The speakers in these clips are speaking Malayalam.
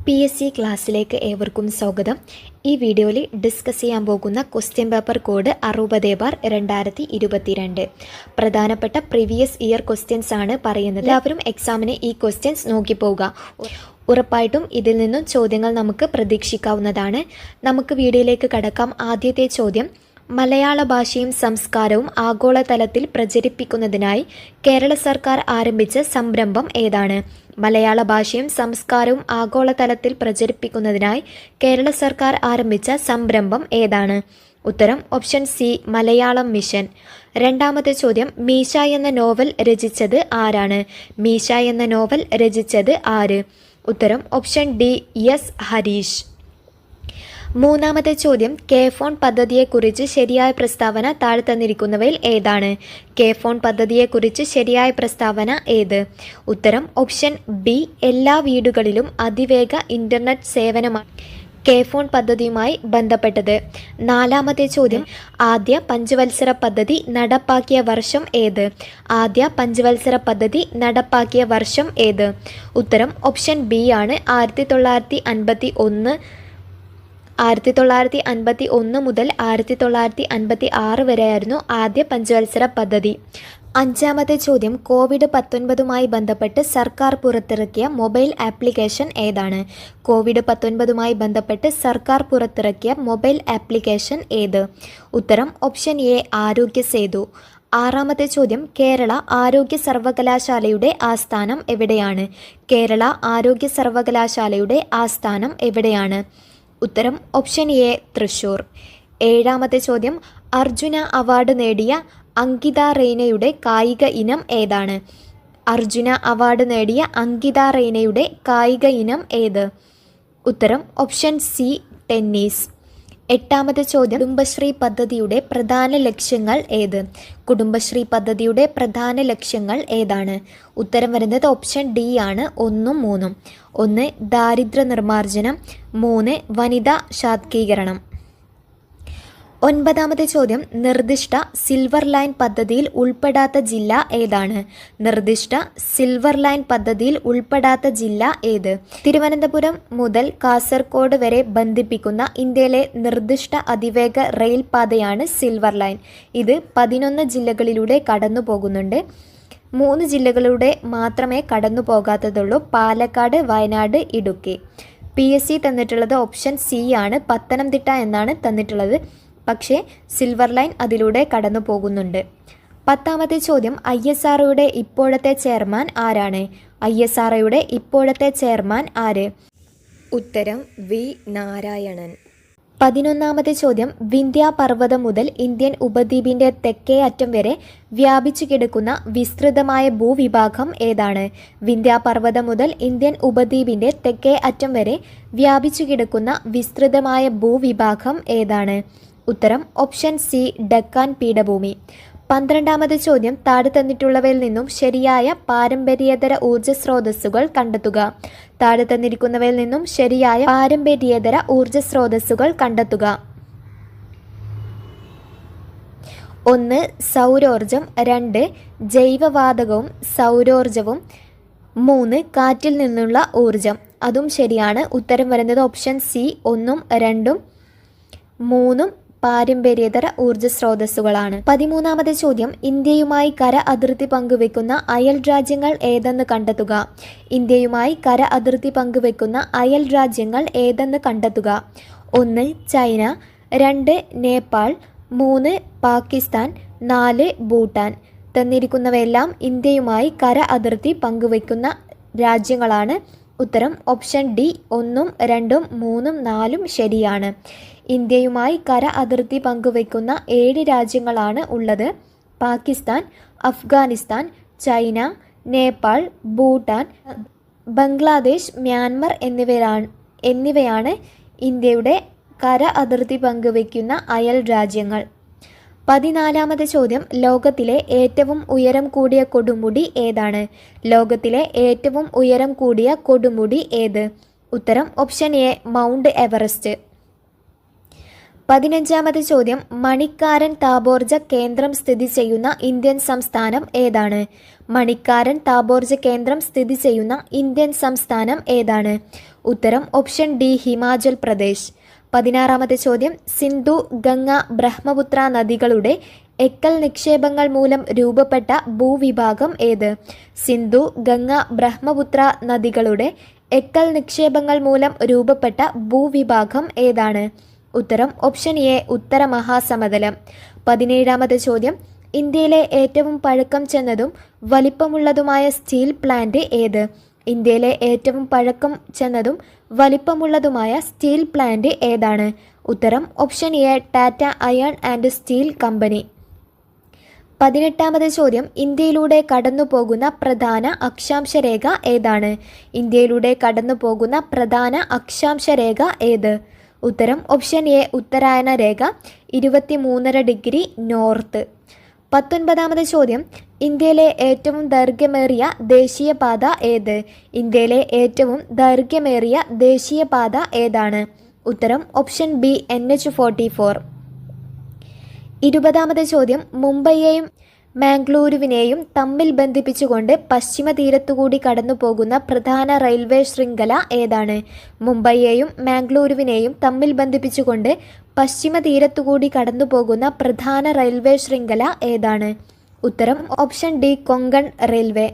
PSC ക്ലാസ്സിലേക്ക് ഏവർക്കും സ്വാഗതം. ഈ വീഡിയോയിൽ ഡിസ്കസ് ചെയ്യാൻ പോകുന്ന ക്വസ്റ്റ്യൻ പേപ്പർ കോഡ് 60/2022. പ്രധാനപ്പെട്ട പ്രീവിയസ് ഇയർ ക്വസ്റ്റ്യൻസ് ആണ് പറയുന്നത്. എല്ലാവരും എക്സാമിന് ഈ ക്വസ്റ്റ്യൻസ് നോക്കി പോവുക. ഉറപ്പായിട്ടും ഇതിൽ നിന്നും ചോദ്യങ്ങൾ നമുക്ക് പ്രതീക്ഷിക്കാവുന്നതാണ്. നമുക്ക് വീഡിയോയിലേക്ക് കടക്കാം. ആദ്യത്തെ ചോദ്യം: മലയാള ഭാഷയും സംസ്കാരവും ആഗോളതലത്തിൽ പ്രചരിപ്പിക്കുന്നതിനായി കേരള സർക്കാർ ആരംഭിച്ച സംരംഭം ഏതാണ്? മലയാള ഭാഷയും സംസ്കാരവും ആഗോളതലത്തിൽ പ്രചരിപ്പിക്കുന്നതിനായി കേരള സർക്കാർ ആരംഭിച്ച സംരംഭം ഏതാണ്? ഉത്തരം ഓപ്ഷൻ സി, മലയാളം മിഷൻ. രണ്ടാമത്തെ ചോദ്യം: മീശ എന്ന നോവൽ രചിച്ചത് ആരാണ്? മീശ എന്ന നോവൽ രചിച്ചത് ആര്? ഉത്തരം ഓപ്ഷൻ ഡി, എസ് ഹരീഷ്. മൂന്നാമത്തെ ചോദ്യം: കെ ഫോൺ പദ്ധതിയെക്കുറിച്ച് ശരിയായ പ്രസ്താവന താഴെ തന്നിരിക്കുന്നവയിൽ ഏതാണ്? കെ ഫോൺ പദ്ധതിയെക്കുറിച്ച് ശരിയായ പ്രസ്താവന ഏത്? ഉത്തരം ഓപ്ഷൻ ബി, എല്ലാ വീടുകളിലും അതിവേഗ ഇൻ്റർനെറ്റ് സേവനമാണ് കെ ഫോൺ പദ്ധതിയുമായി ബന്ധപ്പെട്ടത്. നാലാമത്തെ ചോദ്യം: ആദ്യ പഞ്ചവത്സര പദ്ധതി നടപ്പാക്കിയ വർഷം ഏത്? ആദ്യ പഞ്ചവത്സര പദ്ധതി നടപ്പാക്കിയ വർഷം ഏത്? ഉത്തരം ഓപ്ഷൻ ബി ആണ്, 1951 മുതൽ 1956 വരെയായിരുന്നു ആദ്യ പഞ്ചവത്സര പദ്ധതി. അഞ്ചാമത്തെ ചോദ്യം: കോവിഡ്-19മായി ബന്ധപ്പെട്ട് സർക്കാർ പുറത്തിറക്കിയ മൊബൈൽ ആപ്ലിക്കേഷൻ ഏതാണ്? കോവിഡ്-19മായി ബന്ധപ്പെട്ട് സർക്കാർ പുറത്തിറക്കിയ മൊബൈൽ ആപ്ലിക്കേഷൻ ഏത്? ഉത്തരം ഓപ്ഷൻ എ, ആരോഗ്യ സേതു. ആറാമത്തെ ചോദ്യം: കേരള ആരോഗ്യ സർവകലാശാലയുടെ ആസ്ഥാനം എവിടെയാണ്? കേരള ആരോഗ്യ സർവകലാശാലയുടെ ആസ്ഥാനം എവിടെയാണ്? ഉത്തരം ഓപ്ഷൻ എ, തൃശ്ശൂർ. ഏഴാമത്തെ ചോദ്യം: അർജുന അവാർഡ് നേടിയ അങ്കിത റെയ്നയുടെ കായിക ഇനം ഏതാണ്? അർജുന അവാർഡ് നേടിയ അങ്കിത റെയ്നയുടെ കായിക ഇനം ഏത്? ഉത്തരം ഓപ്ഷൻ സി, ടെന്നീസ്. എട്ടാമത്തെ ചോദ്യം: കുടുംബശ്രീ പദ്ധതിയുടെ പ്രധാന ലക്ഷ്യങ്ങൾ ഏത്? കുടുംബശ്രീ പദ്ധതിയുടെ പ്രധാന ലക്ഷ്യങ്ങൾ ഏതാണ്? ഉത്തരം വരുന്നത് ഓപ്ഷൻ ഡി ആണ്, 1ഉം 3ഉം. 1 ദാരിദ്ര്യ നിർമ്മാർജ്ജനം, 3 വനിതാ ശാക്തീകരണം. ഒൻപതാമത്തെ ചോദ്യം: നിർദ്ദിഷ്ട സിൽവർ ലൈൻ പദ്ധതിയിൽ ഉൾപ്പെടാത്ത ജില്ല ഏതാണ്? നിർദ്ദിഷ്ട സിൽവർ ലൈൻ പദ്ധതിയിൽ ഉൾപ്പെടാത്ത ജില്ല ഏത്? തിരുവനന്തപുരം മുതൽ കാസർഗോഡ് വരെ ബന്ധിപ്പിക്കുന്ന ഇന്ത്യയിലെ നിർദ്ദിഷ്ട അതിവേഗ റെയിൽ പാതയാണ് സിൽവർ ലൈൻ. ഇത് 11 ജില്ലകളിലൂടെ കടന്നു പോകുന്നുണ്ട്. 3 ജില്ലകളിലൂടെ മാത്രമേ കടന്നു പോകാത്തതുള്ളൂ: പാലക്കാട്, വയനാട്, ഇടുക്കി. PSC തന്നിട്ടുള്ളത് ഓപ്ഷൻ സി ആണ്, പത്തനംതിട്ട എന്നാണ് തന്നിട്ടുള്ളത്. പക്ഷേ സിൽവർ ലൈൻ അതിലൂടെ കടന്നു പോകുന്നുണ്ട്. പത്താമത്തെ ചോദ്യം: ISROയുടെ ഇപ്പോഴത്തെ ചെയർമാൻ ആരാണ്? ISROയുടെ ഇപ്പോഴത്തെ ചെയർമാൻ ആര്? ഉത്തരം വി നാരായണൻ. 11ാമത്തെ ചോദ്യം: വിന്ധ്യ പർവ്വതം മുതൽ ഇന്ത്യൻ ഉപദ്വീപിൻ്റെ തെക്കേ അറ്റം വരെ വ്യാപിച്ചു കിടക്കുന്ന വിസ്തൃതമായ ഭൂവിഭാഗം ഏതാണ്? വിന്ധ്യ പർവ്വതം മുതൽ ഇന്ത്യൻ ഉപദ്വീപിൻ്റെ തെക്കേ അറ്റം വരെ വ്യാപിച്ചു കിടക്കുന്ന വിസ്തൃതമായ ഭൂവിഭാഗം ഏതാണ്? ഉത്തരം ഓപ്ഷൻ സി, ഡക്കാൻ പീഠഭൂമി. 12ാമത്തെ ചോദ്യം: താഴെ തന്നിട്ടുള്ളവയിൽ നിന്നും ശരിയായ പാരമ്പര്യേതര ഊർജ്ജ സ്രോതസ്സുകൾ കണ്ടെത്തുക. താഴെ തന്നിരിക്കുന്നവയിൽ നിന്നും ശരിയായ പാരമ്പര്യേതര ഊർജ്ജ സ്രോതസ്സുകൾ കണ്ടെത്തുക. 1 സൗരോർജം, 2 ജൈവവാതകവും സൗരോർജവും, 3 കാറ്റിൽ നിന്നുള്ള ഊർജം. അതും ശരിയാണ്. ഉത്തരം വരുന്നത് ഓപ്ഷൻ സി, 1ഉം 2ഉം 3ഉം പാരമ്പര്യേതര ഊർജ്ജ സ്രോതസ്സുകളാണ്. 13ാമത്തെ ചോദ്യം: ഇന്ത്യയുമായി കര അതിർത്തി പങ്കുവെക്കുന്ന അയൽ രാജ്യങ്ങൾ ഏതെന്ന് കണ്ടെത്തുക. ഇന്ത്യയുമായി കര അതിർത്തി പങ്കുവെക്കുന്ന അയൽ രാജ്യങ്ങൾ ഏതെന്ന് കണ്ടെത്തുക. 1 ചൈന, 2 നേപ്പാൾ, 3 പാകിസ്ഥാൻ, 4 ഭൂട്ടാൻ. തന്നിരിക്കുന്നവയെല്ലാം ഇന്ത്യയുമായി കര അതിർത്തി പങ്കുവെക്കുന്ന രാജ്യങ്ങളാണ്. ഉത്തരം ഓപ്ഷൻ ഡി, 1ഉം 2ഉം 3ഉം 4ഉം ശരിയാണ്. ഇന്ത്യയുമായി കര അതിർത്തി പങ്കുവെക്കുന്ന 7 രാജ്യങ്ങളാണ് ഉള്ളത്: പാകിസ്ഥാൻ, അഫ്ഗാനിസ്ഥാൻ, ചൈന, നേപ്പാൾ, ഭൂട്ടാൻ, ബംഗ്ലാദേശ്, മ്യാൻമർ എന്നിവയാണ് ഇന്ത്യയുടെ കര അതിർത്തി പങ്കുവെക്കുന്ന അയൽ രാജ്യങ്ങൾ. 14ാമത്തെ ചോദ്യം: ലോകത്തിലെ ഏറ്റവും ഉയരം കൂടിയ കൊടുമുടി ഏതാണ്? ലോകത്തിലെ ഏറ്റവും ഉയരം കൂടിയ കൊടുമുടി ഏത്? ഉത്തരം ഓപ്ഷൻ എ, മൗണ്ട് എവറസ്റ്റ്. 15ാമത്തെ ചോദ്യം: മണിക്കാരൻ താപോർജ കേന്ദ്രം സ്ഥിതി ചെയ്യുന്ന ഇന്ത്യൻ സംസ്ഥാനം ഏതാണ്? മണിക്കാരൻ താപോർജ കേന്ദ്രം സ്ഥിതി ചെയ്യുന്ന ഇന്ത്യൻ സംസ്ഥാനം ഏതാണ്? ഉത്തരം ഓപ്ഷൻ ഡി ഹിമാചൽ പ്രദേശ്. 16ാമത്തെ ചോദ്യം, സിന്ധു, ഗംഗ, ബ്രഹ്മപുത്ര നദികളുടെ എക്കൽ നിക്ഷേപങ്ങൾ മൂലം രൂപപ്പെട്ട ഭൂവിഭാഗം ഏത്? സിന്ധു, ഗംഗ, ബ്രഹ്മപുത്ര നദികളുടെ എക്കൽ നിക്ഷേപങ്ങൾ മൂലം രൂപപ്പെട്ട ഭൂവിഭാഗം ഏതാണ്? ഉത്തരം ഓപ്ഷൻ എ ഉത്തര മഹാസമതലം. 17ാമത്തെ ചോദ്യം, ഇന്ത്യയിലെ ഏറ്റവും പഴക്കം ചെന്നതും വലിപ്പമുള്ളതുമായ സ്റ്റീൽ പ്ലാന്റ് ഏത്? ഇന്ത്യയിലെ ഏറ്റവും പഴക്കം ചെന്നതും വലിപ്പമുള്ളതുമായ സ്റ്റീൽ പ്ലാന്റ് ഏതാണ്? ഉത്തരം option A Tata iron and steel company. 18ാമത്തെ ചോദ്യം, ഇന്ത്യയിലൂടെ കടന്നു പോകുന്ന പ്രധാന അക്ഷാംശ രേഖ ഏതാണ്? ഇന്ത്യയിലൂടെ കടന്നു പോകുന്ന പ്രധാന അക്ഷാംശ രേഖ ഏത്? ഉത്തരം ഓപ്ഷൻ എ ഉത്തരായന രേഖ 23.5 ഡിഗ്രി നോർത്ത്. 19ാമത്തെ ചോദ്യം, ഇന്ത്യയിലെ ഏറ്റവും ദൈർഘ്യമേറിയ ദേശീയപാത ഏത്? ഇന്ത്യയിലെ ഏറ്റവും ദൈർഘ്യമേറിയ ദേശീയപാത ഏതാണ്? ഉത്തരം ഓപ്ഷൻ ബി NH44. 20ാമത്തെ ചോദ്യം, മുംബൈയെയും മാംഗ്ലൂരുവിനെയും തമ്മിൽ ബന്ധിപ്പിച്ചുകൊണ്ട് പശ്ചിമ തീരത്തുകൂടി കടന്നു പോകുന്ന പ്രധാന റെയിൽവേ ശൃംഖല ഏതാണ്? മുംബൈയെയും മാംഗ്ലൂരുവിനെയും തമ്മിൽ ബന്ധിപ്പിച്ചുകൊണ്ട് പശ്ചിമ തീരത്തുകൂടി കടന്നു പോകുന്ന പ്രധാന റെയിൽവേ ശൃംഖല ഏതാണ്? ഉത്തരം ഓപ്ഷൻ ഡി കൊങ്കൺ റെയിൽവേ.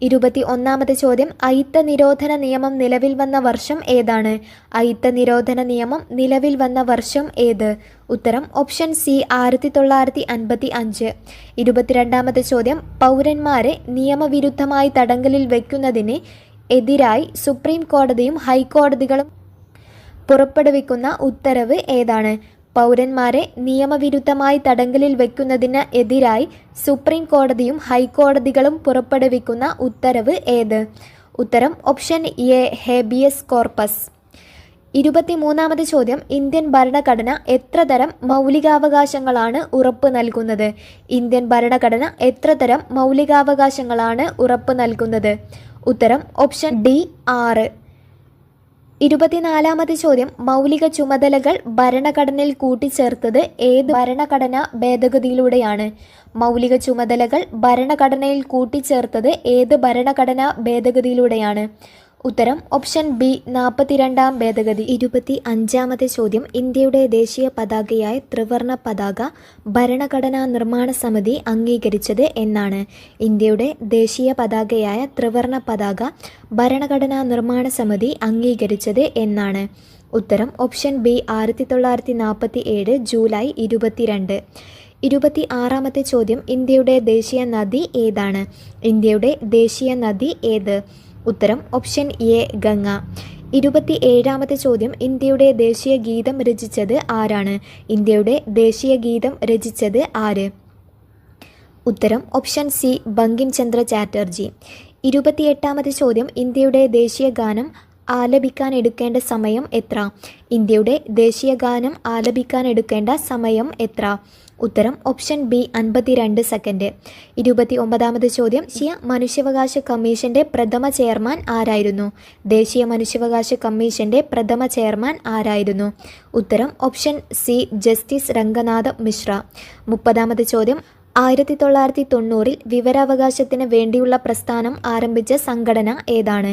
21ാമത്തെ ചോദ്യം, അയിത്ത നിരോധന നിയമം നിലവിൽ വന്ന വർഷം ഏതാണ്? അയിത്ത നിരോധന നിയമം നിലവിൽ വന്ന വർഷം ഏത്? ഉത്തരം ഓപ്ഷൻ സി 1955. 22ാമത്തെ ചോദ്യം, പൗരന്മാരെ നിയമവിരുദ്ധമായി തടങ്കലിൽ വയ്ക്കുന്നതിന് എതിരായി സുപ്രീം കോടതിയും ഹൈക്കോടതികളും പുറപ്പെടുവിക്കുന്ന ഉത്തരവ് ഏതാണ്? പൗരന്മാരെ നിയമവിരുദ്ധമായി തടങ്കലിൽ വയ്ക്കുന്നതിന് എതിരായി സുപ്രീം കോടതിയും ഹൈക്കോടതികളും പുറപ്പെടുവിക്കുന്ന ഉത്തരവ് ഏത്? ഉത്തരം ഓപ്ഷൻ എ ഹേബിയസ് കോർപ്പസ്. 23ാമത്തെ ചോദ്യം, ഇന്ത്യൻ ഭരണഘടന എത്ര തരം മൗലികാവകാശങ്ങളാണ് ഉറപ്പ് നൽകുന്നത്? ഇന്ത്യൻ ഭരണഘടന എത്ര തരം മൗലികാവകാശങ്ങളാണ് ഉറപ്പ് നൽകുന്നത്? ഉത്തരം ഓപ്ഷൻ ഡി 6. 24ാമത്തെ ചോദ്യം, മൗലിക ചുമതലകൾ ഭരണഘടനയിൽ കൂട്ടിച്ചേർത്തത് ഏത് ഭരണഘടനാ ഭേദഗതിയിലൂടെയാണ്? മൗലിക ചുമതലകൾ ഭരണഘടനയിൽ കൂട്ടിച്ചേർത്തത് ഏത് ഭരണഘടനാ ഭേദഗതിയിലൂടെയാണ്? ഉത്തരം ഓപ്ഷൻ ബി 42ാം ഭേദഗതി. 25ാമത്തെ ചോദ്യം, ഇന്ത്യയുടെ ദേശീയ പതാകയായ ത്രിവർണ പതാക ഭരണഘടനാ നിർമ്മാണ സമിതി അംഗീകരിച്ചത് എന്നാണ്? ഇന്ത്യയുടെ ദേശീയ പതാകയായ ത്രിവർണ പതാക ഭരണഘടനാ നിർമ്മാണ സമിതി അംഗീകരിച്ചത് എന്നാണ്? ഉത്തരം ഓപ്ഷൻ ബി 1947 ജൂലൈ 22. 26ാമത്തെ ചോദ്യം, ഇന്ത്യയുടെ ദേശീയ നദി ഏതാണ്? ഇന്ത്യയുടെ ദേശീയ നദി ഏത്? ഉത്തരം ഓപ്ഷൻ എ ഗംഗ. 27ാമത്തെ ചോദ്യം, ഇന്ത്യയുടെ ദേശീയ ഗീതം രചിച്ചത് ആരാണ്? ഇന്ത്യയുടെ ദേശീയ ഗീതം രചിച്ചത് ആര്? ഉത്തരം ഓപ്ഷൻ സി ബങ്കിം ചന്ദ്ര ചാറ്റർജി. 28ാമത്തെ ചോദ്യം, ഇന്ത്യയുടെ ദേശീയ ഗാനം ആലപിക്കാൻ എടുക്കേണ്ട സമയം എത്ര? ഇന്ത്യയുടെ ദേശീയ ഗാനം ആലപിക്കാൻ എടുക്കേണ്ട സമയം എത്ര? ഉത്തരം ഓപ്ഷൻ ബി 52 സെക്കൻഡ്. 29ാമത്തെ ചോദ്യം, ദേശീയ മനുഷ്യാവകാശ കമ്മീഷന്റെ പ്രഥമ ചെയർമാൻ ആരായിരുന്നു? ദേശീയ മനുഷ്യാവകാശ കമ്മീഷന്റെ പ്രഥമ ചെയർമാൻ ആരായിരുന്നു? ഉത്തരം option C justice Ranganath Mishra. 30ാമത്തെ ചോദ്യം, 1990 വിവരാവകാശത്തിന് വേണ്ടിയുള്ള പ്രസ്ഥാനം ആരംഭിച്ച സംഘടന ഏതാണ്?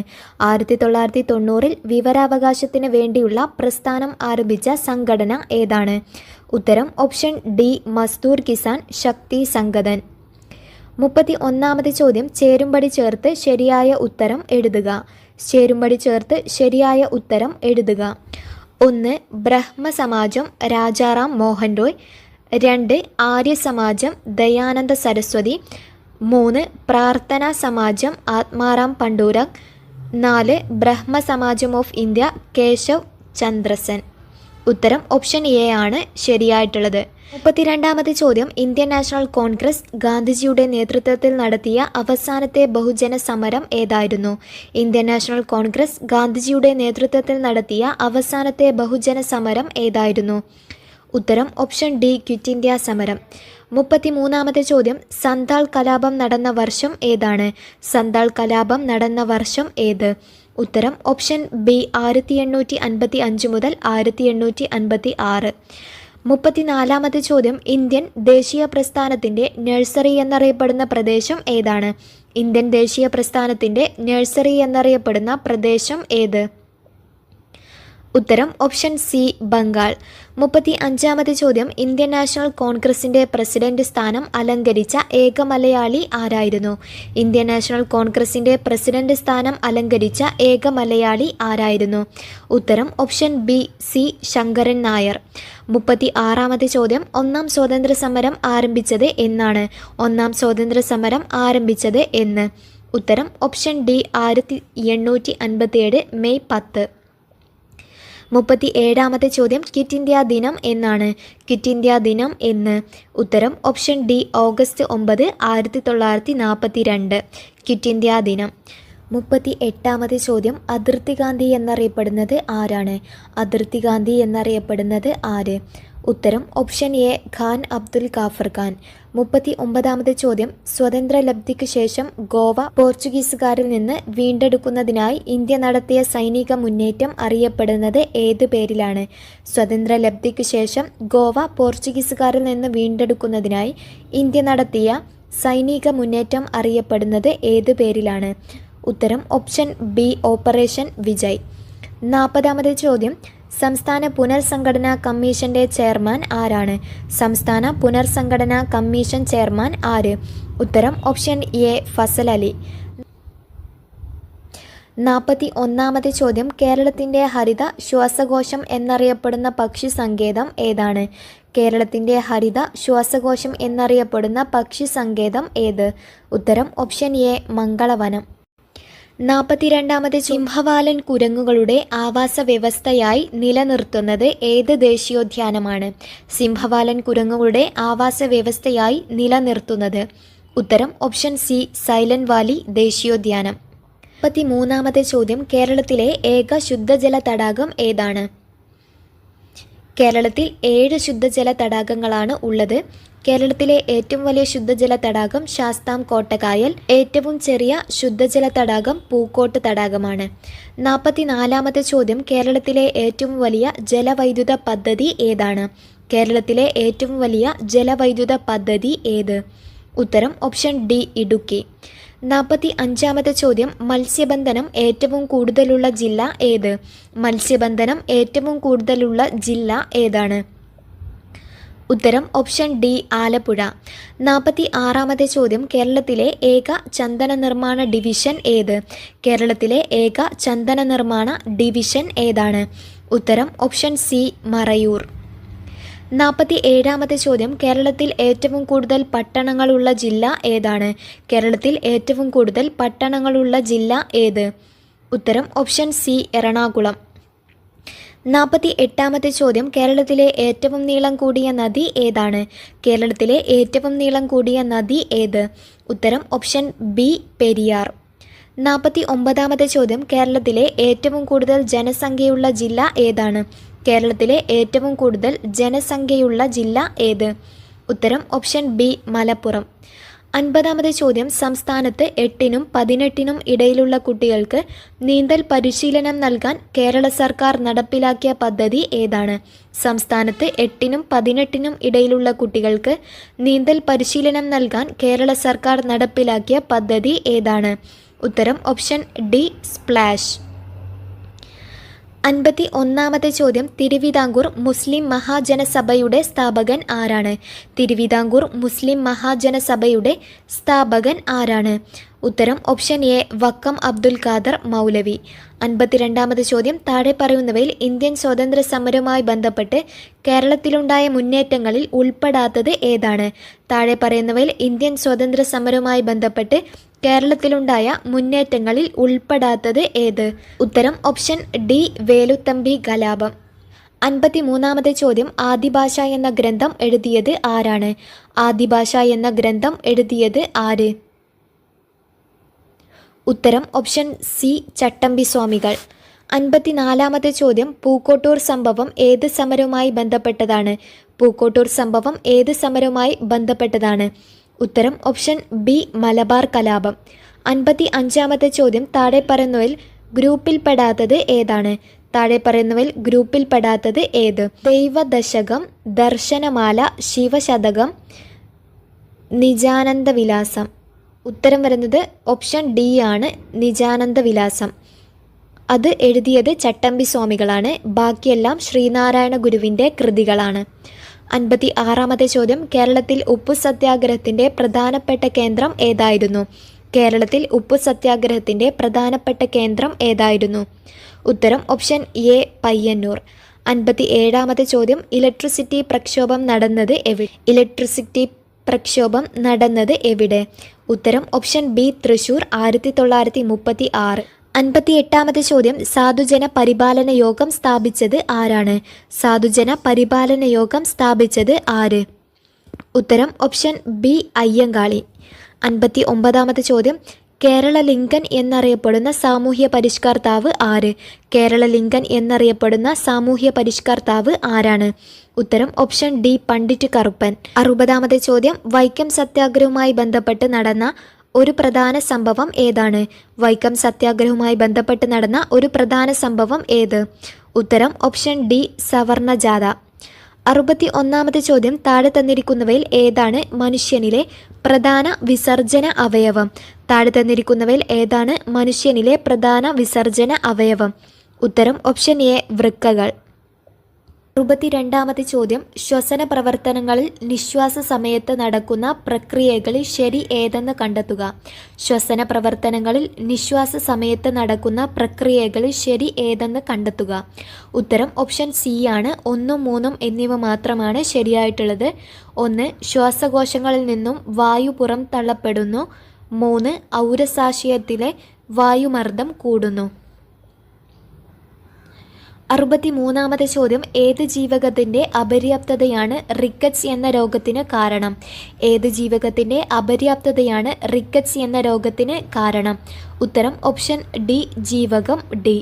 1990 വിവരാവകാശത്തിന് വേണ്ടിയുള്ള പ്രസ്ഥാനം ആരംഭിച്ച സംഘടന ഏതാണ്? ഉത്തരം ഓപ്ഷൻ ഡി മസ്ദൂർ കിസാൻ ശക്തി സംഗതൻ. 31ാമത്തെ ചോദ്യം, ചേരുംപടി ചേർത്ത് ശരിയായ ഉത്തരം എഴുതുക. ചേരുംപടി ചേർത്ത് ശരിയായ ഉത്തരം എഴുതുക. 1 ബ്രഹ്മസമാജം രാജാറാം മോഹൻ റോയ്. 2 ആര്യസമാജം ദയാനന്ദ സരസ്വതി. 3 പ്രാർത്ഥനാ സമാജം ആത്മാറാം പണ്ടൂരക്. 4 Brahmo Samaj of India Keshav Chandrasen. ഉത്തരം ഓപ്ഷൻ എ ആണ് ശരിയായിട്ടുള്ളത്. 32ാമത്തെ ചോദ്യം, ഇന്ത്യൻ നാഷണൽ കോൺഗ്രസ് ഗാന്ധിജിയുടെ നേതൃത്വത്തിൽ നടത്തിയ അവസാനത്തെ ബഹുജന സമരം ഏതായിരുന്നു? ഇന്ത്യൻ നാഷണൽ കോൺഗ്രസ് ഗാന്ധിജിയുടെ നേതൃത്വത്തിൽ നടത്തിയ അവസാനത്തെ ബഹുജന സമരം ഏതായിരുന്നു? ഉത്തരം ഓപ്ഷൻ ഡി ക്വിറ്റ് ഇന്ത്യ സമരം. 33ാമത്തെ ചോദ്യം, സന്താൾ കലാപം നടന്ന വർഷം ഏതാണ്? സന്താൾ കലാപം നടന്ന വർഷം ഏത്? ഉത്തരം ഓപ്ഷൻ ബി 1855 മുതൽ 1856. 34ാമത്തെ ചോദ്യം, ഇന്ത്യൻ ദേശീയ പ്രസ്ഥാനത്തിൻ്റെ നഴ്സറി എന്നറിയപ്പെടുന്ന പ്രദേശം ഏതാണ്? ഇന്ത്യൻ ദേശീയ പ്രസ്ഥാനത്തിൻ്റെ നഴ്സറി എന്നറിയപ്പെടുന്ന പ്രദേശം ഏത്? ഉത്തരം ഓപ്ഷൻ സി ബംഗാൾ. 35-ാമത്തെ ചോദ്യം ഇന്ത്യൻ നാഷണൽ കോൺഗ്രസിന്റെ പ്രസിഡന്റ് സ്ഥാനം അലങ്കരിച്ച ഏക മലയാളി ആരായിരുന്നു? ഇന്ത്യൻ നാഷണൽ കോൺഗ്രസിന്റെ പ്രസിഡന്റ് സ്ഥാനം അലങ്കരിച്ച ഏക മലയാളി ആരായിരുന്നു? ഉത്തരം option B C Sankaran Nair. 36-ാമത്തെ ചോദ്യം ഒന്നാം സ്വാതന്ത്ര്യ സമരം ആരംഭിച്ചത് എന്നാണ്? ഒന്നാം സ്വാതന്ത്ര്യ സമരം ആരംഭിച്ചത് എന്ന്? ഉത്തരം ഓപ്ഷൻ ഡി 1857 മെയ് 10. 37-ാമത്തെ ചോദ്യം ക്വിറ്റ് ഇന്ത്യ ദിനം എന്നാണ്? ക്വിറ്റ് ഇന്ത്യ ദിനം എന്ന്? ഉത്തരം option D August 9, 1942 quit India ദിനം. 38-ാമത്തെ ചോദ്യം അതിർത്തി ഗാന്ധി എന്നറിയപ്പെടുന്നത് ആരാണ്? അതിർത്തി ഗാന്ധി എന്നറിയപ്പെടുന്നത് ആര്? ഉത്തരം ഓപ്ഷൻ എ ഖാൻ അബ്ദുൽ ഗാഫർ ഖാൻ. 39-ാമത്തെ ചോദ്യം സ്വാതന്ത്ര്യലബ്ധിക്ക് ശേഷം ഗോവ പോർച്ചുഗീസുകാരിൽ നിന്ന് വീണ്ടെടുക്കുന്നതിനായി ഇന്ത്യ നടത്തിയ സൈനിക മുന്നേറ്റം അറിയപ്പെടുന്നത് ഏത് പേരിലാണ്? സ്വാതന്ത്ര്യലബ്ധിക്ക് ശേഷം ഗോവ പോർച്ചുഗീസുകാരിൽ നിന്ന് വീണ്ടെടുക്കുന്നതിനായി ഇന്ത്യ നടത്തിയ സൈനിക മുന്നേറ്റം അറിയപ്പെടുന്നത് ഏത് പേരിലാണ്? ഉത്തരം ഓപ്ഷൻ ബി ഓപ്പറേഷൻ വിജയ്. 40-ാമത്തെ ചോദ്യം സംസ്ഥാന പുനർസംഘടനാ കമ്മീഷന്റെ ചെയർമാൻ ആരാണ്? സംസ്ഥാന പുനർസംഘടനാ കമ്മീഷൻ ചെയർമാൻ ആര്? ഉത്തരം ഓപ്ഷൻ എ ഫസൽ അലി. 41-ാമത്തെ ചോദ്യം കേരളത്തിൻ്റെ ഹരിത ശ്വാസകോശം എന്നറിയപ്പെടുന്ന പക്ഷി സങ്കേതം ഏതാണ്? കേരളത്തിൻ്റെ ഹരിത ശ്വാസകോശം എന്നറിയപ്പെടുന്ന പക്ഷി സങ്കേതം ഏത്? ഉത്തരം ഓപ്ഷൻ എ മംഗളവനം. 42-ാമത്തെ സിംഹവാലൻ കുരങ്ങുകളുടെ ആവാസ വ്യവസ്ഥയായി നിലനിർത്തുന്നത് ഏത് ദേശീയോദ്യാനമാണ്? സിംഹവാലൻ കുരങ്ങുകളുടെ ആവാസ വ്യവസ്ഥയായി നിലനിർത്തുന്നത്? ഉത്തരം ഓപ്ഷൻ സി സൈലന്റ് വാലി ദേശീയോദ്യാനം. 43-ാമത്തെ ചോദ്യം കേരളത്തിലെ ഏക ശുദ്ധജല തടാകം ഏതാണ്? കേരളത്തിൽ 7 ശുദ്ധജല തടാകങ്ങളാണ് ഉള്ളത്. കേരളത്തിലെ ഏറ്റവും വലിയ ശുദ്ധജല തടാകം ശാസ്താം കോട്ടക്കായൽ. ഏറ്റവും ചെറിയ ശുദ്ധജല തടാകം പൂക്കോട്ട് തടാകമാണ്. 44-ാമത്തെ ചോദ്യം കേരളത്തിലെ ഏറ്റവും വലിയ ജലവൈദ്യുത പദ്ധതി ഏതാണ്? കേരളത്തിലെ ഏറ്റവും വലിയ ജലവൈദ്യുത പദ്ധതി ഏത്? ഉത്തരം ഓപ്ഷൻ ഡി ഇടുക്കി. 45-ാമത്തെ ചോദ്യം മത്സ്യബന്ധനം ഏറ്റവും കൂടുതലുള്ള ജില്ല ഏത്? മത്സ്യബന്ധനം ഏറ്റവും കൂടുതലുള്ള ജില്ല ഏതാണ്? ഉത്തരം ഓപ്ഷൻ ഡി ആലപ്പുഴ. 46-ാമത്തെ ചോദ്യം കേരളത്തിലെ ഏക ചന്ദന നിർമ്മാണ ഡിവിഷൻ ഏത്? കേരളത്തിലെ ഏക ചന്ദന നിർമ്മാണ ഡിവിഷൻ ഏതാണ്? ഉത്തരം ഓപ്ഷൻ സി മറയൂർ. 47-ാമത്തെ ചോദ്യം കേരളത്തിൽ ഏറ്റവും കൂടുതൽ പട്ടണങ്ങളുള്ള ജില്ല ഏതാണ്? കേരളത്തിൽ ഏറ്റവും കൂടുതൽ പട്ടണങ്ങളുള്ള ജില്ല ഏത്? ഉത്തരം ഓപ്ഷൻ സി എറണാകുളം. 48-ാമത്തെ ചോദ്യം കേരളത്തിലെ ഏറ്റവും നീളം കൂടിയ നദി ഏതാണ്? കേരളത്തിലെ ഏറ്റവും നീളം കൂടിയ നദി ഏത്? ഉത്തരം ഓപ്ഷൻ ബി പെരിയാർ. 49-ാമത്തെ ചോദ്യം കേരളത്തിലെ ഏറ്റവും കൂടുതൽ ജനസംഖ്യയുള്ള ജില്ല ഏതാണ്? കേരളത്തിലെ ഏറ്റവും കൂടുതൽ ജനസംഖ്യയുള്ള ജില്ല ഏത്? ഉത്തരം ഓപ്ഷൻ ബി മലപ്പുറം. 50-ാമത്തെ ചോദ്യം സംസ്ഥാനത്ത് 8-നും 18-നും ഇടയിലുള്ള കുട്ടികൾക്ക് നീന്തൽ പരിശീലനം നൽകാൻ കേരള സർക്കാർ നടപ്പിലാക്കിയ പദ്ധതി ഏതാണ്? സംസ്ഥാനത്ത് 8-നും 18-നും ഇടയിലുള്ള കുട്ടികൾക്ക് നീന്തൽ പരിശീലനം നൽകാൻ കേരള സർക്കാർ നടപ്പിലാക്കിയ പദ്ധതി ഏതാണ്? ഉത്തരം ഓപ്ഷൻ ഡി സ്പ്ലാഷ്. 51-ാമത്തെ ചോദ്യം തിരുവിതാംകൂർ മുസ്ലിം മഹാജനസഭയുടെ സ്ഥാപകൻ ആരാണ്? തിരുവിതാംകൂർ മുസ്ലിം മഹാജനസഭയുടെ സ്ഥാപകൻ ആരാണ്? ഉത്തരം ഓപ്ഷൻ എ വക്കം അബ്ദുൽ ഖാദർ മൗലവി. 52-ാമത്തെ ചോദ്യം താഴെ പറയുന്നവയിൽ ഇന്ത്യൻ സ്വാതന്ത്ര്യ സമരവുമായി ബന്ധപ്പെട്ട് കേരളത്തിലുണ്ടായ മുന്നേറ്റങ്ങളിൽ ഉൾപ്പെടാത്തത് ഏതാണ്? താഴെ പറയുന്നവയിൽ ഇന്ത്യൻ സ്വാതന്ത്ര്യ സമരവുമായി ബന്ധപ്പെട്ട് കേരളത്തിലുണ്ടായ മുന്നേറ്റങ്ങളിൽ ഉൾപ്പെടാത്തത് ഏത്? ഉത്തരം ഓപ്ഷൻ ഡി വേലുത്തമ്പി കലാപം. 53-ാമത്തെ ചോദ്യം ആദിഭാഷ എന്ന ഗ്രന്ഥം എഴുതിയത് ആരാണ്? ആദിഭാഷ എന്ന ഗ്രന്ഥം എഴുതിയത് ആര്? ഉത്തരം ഓപ്ഷൻ സി ചട്ടമ്പി സ്വാമികൾ. 54-ാമത്തെ ചോദ്യം പൂക്കോട്ടൂർ സംഭവം ഏത് സമരവുമായി ബന്ധപ്പെട്ടതാണ്? പൂക്കോട്ടൂർ സംഭവം ഏത് സമരവുമായി ബന്ധപ്പെട്ടതാണ്? ഉത്തരം ഓപ്ഷൻ ബി മലബാർ കലാപം. 55-ാമത്തെ ചോദ്യം താഴെ പറയുന്നവയിൽ ഗ്രൂപ്പിൽപ്പെടാത്തത് ഏതാണ്? താഴെ പറയുന്നവയിൽ ഗ്രൂപ്പിൽപ്പെടാത്തത് ഏത്? ദൈവദശകം, ദർശനമാല, ശിവശതകം, നിജാനന്ദ വിലാസം. ഉത്തരം വരുന്നത് ഓപ്ഷൻ ഡി ആണ് നിജാനന്ദ വിലാസം. അത് എഴുതിയത് ചട്ടമ്പി സ്വാമികളാണ്. ബാക്കിയെല്ലാം ശ്രീനാരായണ ഗുരുവിൻ്റെ കൃതികളാണ്. 56-ാമത്തെ ചോദ്യം, കേരളത്തിൽ ഉപ്പു സത്യാഗ്രഹത്തിൻ്റെ പ്രധാനപ്പെട്ട കേന്ദ്രം ഏതായിരുന്നു? കേരളത്തിൽ ഉപ്പു സത്യാഗ്രഹത്തിൻ്റെ പ്രധാനപ്പെട്ട കേന്ദ്രം ഏതായിരുന്നു? ഉത്തരം ഓപ്ഷൻ എ പയ്യന്നൂർ. 57-ാമത്തെ ചോദ്യം, ഇലക്ട്രിസിറ്റി പ്രക്ഷോഭം നടന്നത് എവിടെ? ഉത്തരം ഓപ്ഷൻ ബി തൃശൂർ, 1936. 58-ാമത്തെ ചോദ്യം, സാധുജന പരിപാലന യോഗം സ്ഥാപിച്ചത് ആരാണ്? സാധുജന പരിപാലന യോഗം സ്ഥാപിച്ചത് ആര്? ഉത്തരം ഓപ്ഷൻ ബി അയ്യങ്കാളി. 59-ാമത്തെ ചോദ്യം, കേരള ലിങ്കൻ എന്നറിയപ്പെടുന്ന സാമൂഹ്യ പരിഷ്കർത്താവ് ആര്? കേരള ലിങ്കൻ എന്നറിയപ്പെടുന്ന സാമൂഹ്യ പരിഷ്കർത്താവ് ആരാണ്? ഉത്തരം ഓപ്ഷൻ ഡി പണ്ഡിറ്റ് കറുപ്പൻ. 60-ാമത്തെ ചോദ്യം, വൈക്കം സത്യാഗ്രഹവുമായി ബന്ധപ്പെട്ട് നടന്ന ഒരു പ്രധാന സംഭവം ഏതാണ്? വൈക്കം സത്യാഗ്രഹവുമായി ബന്ധപ്പെട്ട് നടന്ന ഒരു പ്രധാന സംഭവം ഏത്? ഉത്തരം ഓപ്ഷൻ ഡി സവർണ ജാഥ. 61-ാമത്തെ ചോദ്യം, താഴെ തന്നിരിക്കുന്നവയിൽ ഏതാണ് മനുഷ്യനിലെ പ്രധാന വിസർജന അവയവം? താഴെ തന്നിരിക്കുന്നവയിൽ ഏതാണ് മനുഷ്യനിലെ പ്രധാന വിസർജന അവയവം? ഉത്തരം ഓപ്ഷൻ എ വൃക്കകൾ. 62-ാമത്തെ ചോദ്യം, ശ്വസന പ്രവർത്തനങ്ങളിൽ നിശ്വാസ സമയത്ത് നടക്കുന്ന പ്രക്രിയകളിൽ ശരി ഏതെന്ന് കണ്ടെത്തുക. ശ്വസന പ്രവർത്തനങ്ങളിൽ നിശ്വാസ സമയത്ത് നടക്കുന്ന പ്രക്രിയകളിൽ ശരി ഏതെന്ന് കണ്ടെത്തുക. ഉത്തരം ഓപ്ഷൻ സി ആണ്. 1, 3 എന്നിവ മാത്രമാണ് ശരിയായിട്ടുള്ളത്. 1, ശ്വാസകോശങ്ങളിൽ നിന്നും വായു പുറം തള്ളപ്പെടുന്നു. 3, ഔരസാശയത്തിലെ വായുമർദ്ദം കൂടുന്നു. 63-ാമത്തെ ചോദ്യം, ഏത് ജീവകത്തിൻ്റെ അപര്യാപ്തതയാണ് റിക്കറ്റ്സ് എന്ന രോഗത്തിന് കാരണം? ഏത് ജീവകത്തിൻ്റെ അപര്യാപ്തതയാണ് റിക്കറ്റ്സ് എന്ന രോഗത്തിന് കാരണം? ഉത്തരം ഓപ്ഷൻ ഡി ജീവകം ഡി.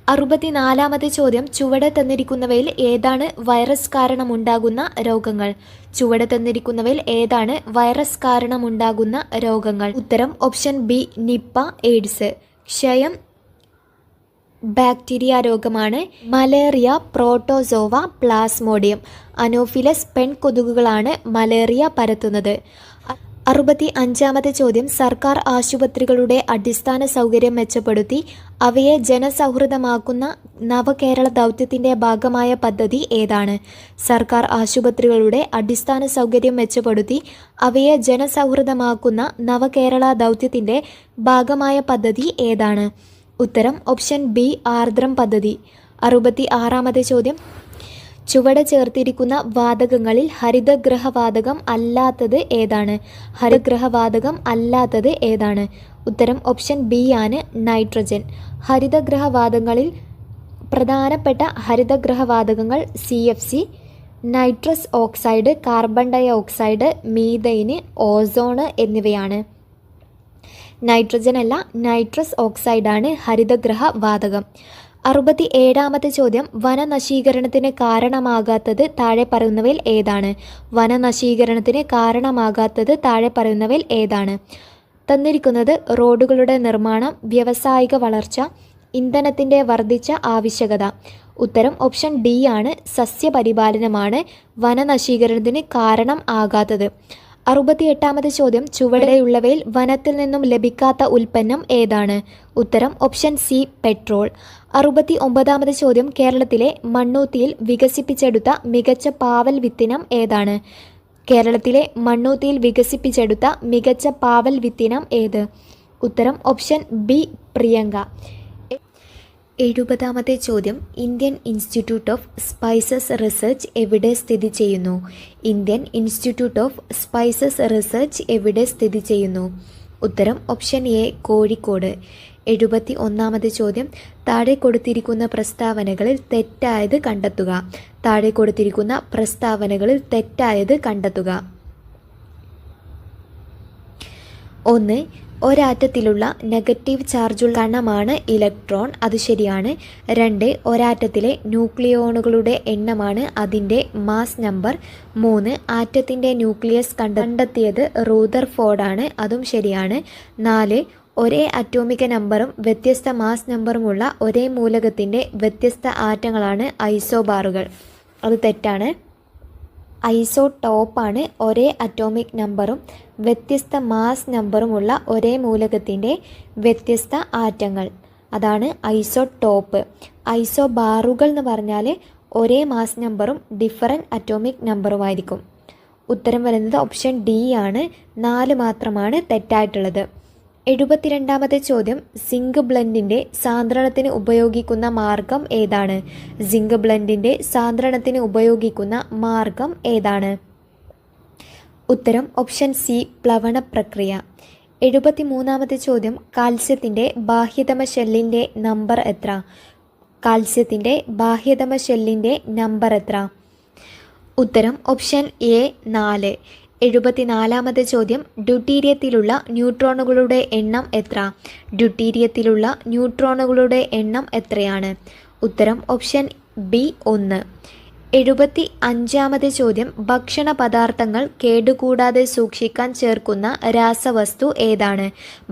64-ാമത്തെ ചോദ്യം, ചുവടെ തന്നിരിക്കുന്നവയിൽ ഏതാണ് വൈറസ് കാരണമുണ്ടാകുന്ന രോഗങ്ങൾ? ചുവടെ തന്നിരിക്കുന്നവയിൽ ഏതാണ് വൈറസ് കാരണമുണ്ടാകുന്ന രോഗങ്ങൾ? ഉത്തരം ഓപ്ഷൻ ബി നിപ്പ, എയ്ഡ്സ്. ക്ഷയം ബാക്ടീരിയ രോഗമാണ്. Malaria protozoa plasmodium. അനോഫിലസ് പെൺകൊതുകുകളാണ് മലേറിയ പരത്തുന്നത്. 65-ാമത്തെ ചോദ്യം, സർക്കാർ ആശുപത്രികളുടെ അടിസ്ഥാന സൗകര്യം മെച്ചപ്പെടുത്തി അവയെ ജനസൗഹൃദമാക്കുന്ന നവകേരള ദൗത്യത്തിൻ്റെ ഭാഗമായ പദ്ധതി ഏതാണ്? സർക്കാർ ആശുപത്രികളുടെ അടിസ്ഥാന സൗകര്യം മെച്ചപ്പെടുത്തി അവയെ ജനസൗഹൃദമാക്കുന്ന നവകേരള ദൗത്യത്തിൻ്റെ ഭാഗമായ പദ്ധതി ഏതാണ്? ഉത്തരം ഓപ്ഷൻ ബി ആർദ്രം പദ്ധതി. 66-ാമത്തെ ചോദ്യം, ചുവടെ ചേർത്തിരിക്കുന്ന വാതകങ്ങളിൽ ഹരിതഗൃഹവാതകം അല്ലാത്തത് ഏതാണ്? ഹരിതഗൃഹവാതകം അല്ലാത്തത് ഏതാണ്? ഉത്തരം ഓപ്ഷൻ ബി ആണ് നൈട്രജൻ. ഹരിതഗൃഹവാതകങ്ങളിൽ പ്രധാനപ്പെട്ട ഹരിതഗൃഹവാതകങ്ങൾ CFC, nitrous oxide, carbon dioxide, methane, ozone എന്നിവയാണ്. നൈട്രജൻ അല്ല, നൈട്രസ് ഓക്സൈഡാണ് ഹരിതഗൃഹ വാതകം. 67-ാമത്തെ ചോദ്യം, വനനശീകരണത്തിന് കാരണമാകാത്തത് താഴെ പറയുന്നവയിൽ ഏതാണ്? വനനശീകരണത്തിന് കാരണമാകാത്തത് താഴെ പറയുന്നവയിൽ ഏതാണ്? തന്നിരിക്കുന്നത് റോഡുകളുടെ നിർമ്മാണം, വ്യാവസായിക വളർച്ച, ഇന്ധനത്തിൻ്റെ വർദ്ധിച്ച ആവശ്യകത. ഉത്തരം ഓപ്ഷൻ ഡി ആണ്. സസ്യപരിപാലനമാണ് വനനശീകരണത്തിന് കാരണം ആകാത്തത്. 68-ാമത്തെ ചോദ്യം, ചുവടെയുള്ളവയിൽ വനത്തിൽ നിന്നും ലഭിക്കാത്ത ഉൽപ്പന്നം ഏതാണ്? ഉത്തരം ഓപ്ഷൻ സി പെട്രോൾ. 69-ാമത്തെ ചോദ്യം, കേരളത്തിലെ മണ്ണൂത്തിയിൽ വികസിപ്പിച്ചെടുത്ത മികച്ച പാവൽ വിത്തിനം ഏതാണ്? കേരളത്തിലെ മണ്ണൂത്തിയിൽ വികസിപ്പിച്ചെടുത്ത മികച്ച പാവൽ വിത്തിനം ഏത്? ഉത്തരം ഓപ്ഷൻ ബി പ്രിയങ്ക. 70-ാമത്തെ ചോദ്യം, Indian institute of spices research എവിടെ സ്ഥിതി ചെയ്യുന്നു? Indian institute of spices research എവിടെ സ്ഥിതി ചെയ്യുന്നു? ഉത്തരം ഓപ്ഷൻ എ കോഴിക്കോട്. 71-ാമത്തെ ചോദ്യം, താഴെ കൊടുത്തിരിക്കുന്ന പ്രസ്താവനകളിൽ തെറ്റായത് കണ്ടെത്തുക. താഴെ കൊടുത്തിരിക്കുന്ന പ്രസ്താവനകളിൽ തെറ്റായത് കണ്ടെത്തുക. 1, ഒരാറ്റത്തിലുള്ള നെഗറ്റീവ് ചാർജുള്ള കണമാണ് ഇലക്ട്രോൺ, അത് ശരിയാണ്. 2, ഒരാറ്റത്തിലെ ന്യൂക്ലിയോണുകളുടെ എണ്ണമാണ് അതിൻ്റെ മാസ് നമ്പർ. 3, ആറ്റത്തിൻ്റെ ന്യൂക്ലിയസ് കണ്ടെത്തിയത് റൂദർഫോർഡാണ്, അതും ശരിയാണ്. 4, ഒരേ അറ്റോമിക നമ്പറും വ്യത്യസ്ത മാസ് നമ്പറുമുള്ള ഒരേ മൂലകത്തിൻ്റെ വ്യത്യസ്ത ആറ്റങ്ങളാണ് ഐസോബാറുകൾ, അത് തെറ്റാണ്. ഐസോടോപ്പാണ് ഒരേ അറ്റോമിക് നമ്പറും വ്യത്യസ്ത മാസ് നമ്പറുമുള്ള ഒരേ മൂലകത്തിൻ്റെ വ്യത്യസ്ത ആറ്റങ്ങൾ. അതാണ് ഐസോടോപ്പ്. ഐസോബാറുകൾ എന്ന് പറഞ്ഞാൽ ഒരേ മാസ് നമ്പറും ഡിഫറൻറ്റ് അറ്റോമിക് നമ്പറുമായിരിക്കും. ഉത്തരം വരുന്നത് ഓപ്ഷൻ ഡി ആണ്. 4 മാത്രമാണ് തെറ്റായിട്ടുള്ളത്. 72ാമത്തെ ചോദ്യം, സിങ്ക് ബ്ലെൻഡിൻ്റെ സാന്ദ്രണത്തിന് ഉപയോഗിക്കുന്ന മാർഗം ഏതാണ്? സിങ്ക് ബ്ലെൻഡിൻ്റെ സാന്ദ്രണത്തിന് ഉപയോഗിക്കുന്ന മാർഗം ഏതാണ്? ഉത്തരം ഓപ്ഷൻ സി, പ്ലവന പ്രക്രിയ. 73ാമത്തെ ചോദ്യം, കാൽസ്യത്തിൻ്റെ ബാഹ്യതമ ഷെല്ലിൻ്റെ നമ്പർ എത്ര? കാൽസ്യത്തിൻ്റെ ബാഹ്യതമ ഷെല്ലിൻ്റെ നമ്പർ എത്ര? ഉത്തരം ഓപ്ഷൻ എ, 4. 74ാമത്തെ ചോദ്യം, ഡ്യൂട്ടീരിയത്തിലുള്ള ന്യൂട്രോണുകളുടെ എണ്ണം എത്ര? ഡ്യൂട്ടീരിയത്തിലുള്ള ന്യൂട്രോണുകളുടെ എണ്ണം എത്രയാണ്? ഉത്തരം ഓപ്ഷൻ ബി, 1. 75ാമത്തെ ചോദ്യം, ഭക്ഷണ പദാർത്ഥങ്ങൾ കേടുകൂടാതെ സൂക്ഷിക്കാൻ ചേർക്കുന്ന രാസവസ്തു ഏതാണ്?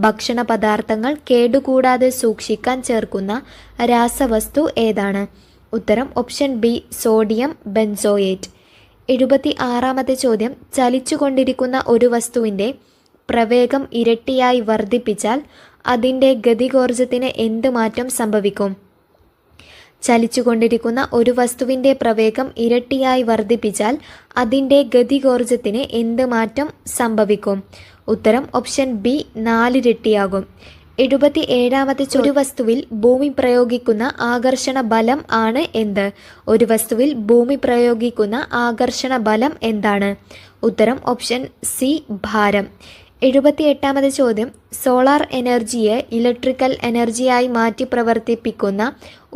ഭക്ഷണ പദാർത്ഥങ്ങൾ കേടുകൂടാതെ സൂക്ഷിക്കാൻ ചേർക്കുന്ന രാസവസ്തു ഏതാണ്? ഉത്തരം ഓപ്ഷൻ ബി, സോഡിയം ബെൻസോയേറ്റ്. 76ാമത്തെ ചോദ്യം, ചലിച്ചുകൊണ്ടിരിക്കുന്ന ഒരു വസ്തുവിൻ്റെ പ്രവേഗം ഇരട്ടിയായി വർദ്ധിപ്പിച്ചാൽ അതിൻ്റെ ഗതികോർജത്തിന് എന്ത് മാറ്റം സംഭവിക്കും? ചലിച്ചുകൊണ്ടിരിക്കുന്ന ഒരു വസ്തുവിൻ്റെ പ്രവേഗം ഇരട്ടിയായി വർദ്ധിപ്പിച്ചാൽ അതിൻ്റെ ഗതികോർജത്തിന് എന്ത് മാറ്റം സംഭവിക്കും? ഉത്തരം ഓപ്ഷൻ ബി, 4 ഇരട്ടിയാകും. 77ാമത്തെ ഒരു വസ്തുവിൽ ഭൂമി പ്രയോഗിക്കുന്ന ആകർഷണ ബലം ആണ് എന്ത്? ഒരു വസ്തുവിൽ ഭൂമി പ്രയോഗിക്കുന്ന ആകർഷണ ബലം എന്താണ്? ഉത്തരം ഓപ്ഷൻ സി, ഭാരം. 78ാമത്തെ ചോദ്യം, സോളാർ എനർജിയെ ഇലക്ട്രിക്കൽ എനർജിയായി മാറ്റി പ്രവർത്തിപ്പിക്കുന്ന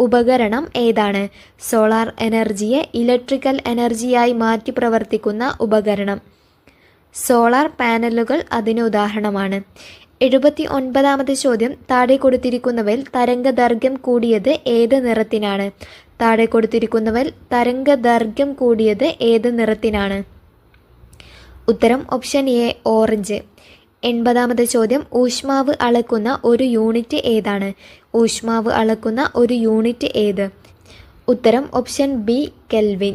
ഉപകരണം ഏതാണ്? സോളാർ എനർജിയെ ഇലക്ട്രിക്കൽ എനർജിയായി മാറ്റി പ്രവർത്തിക്കുന്ന ഉപകരണം. സോളാർ പാനലുകൾ അതിന് ഉദാഹരണമാണ്. 79ാമത്തെ ചോദ്യം, താഴെ കൊടുത്തിരിക്കുന്നവയിൽ തരംഗദൈർഘ്യം കൂടിയത് ഏത് നിറത്തിനാണ്? താഴെ കൊടുത്തിരിക്കുന്നവയിൽ തരംഗദൈർഘ്യം കൂടിയത് ഏത് നിറത്തിനാണ്? ഉത്തരം ഓപ്ഷൻ എ, ഓറഞ്ച്. 80ാമത്തെ ചോദ്യം, ഊഷ്മാവ് അളക്കുന്ന ഒരു യൂണിറ്റ് ഏതാണ്? ഊഷ്മാവ് അളക്കുന്ന ഒരു യൂണിറ്റ് ഏത്? ഉത്തരം ഓപ്ഷൻ ബി, കെൽവിൻ.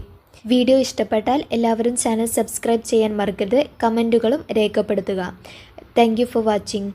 വീഡിയോ ഇഷ്ടപ്പെട്ടാൽ എല്ലാവരും ചാനൽ സബ്സ്ക്രൈബ് ചെയ്യാൻ മറക്കരുത്. കമൻറ്റുകളും രേഖപ്പെടുത്തുക. Thank you for watching.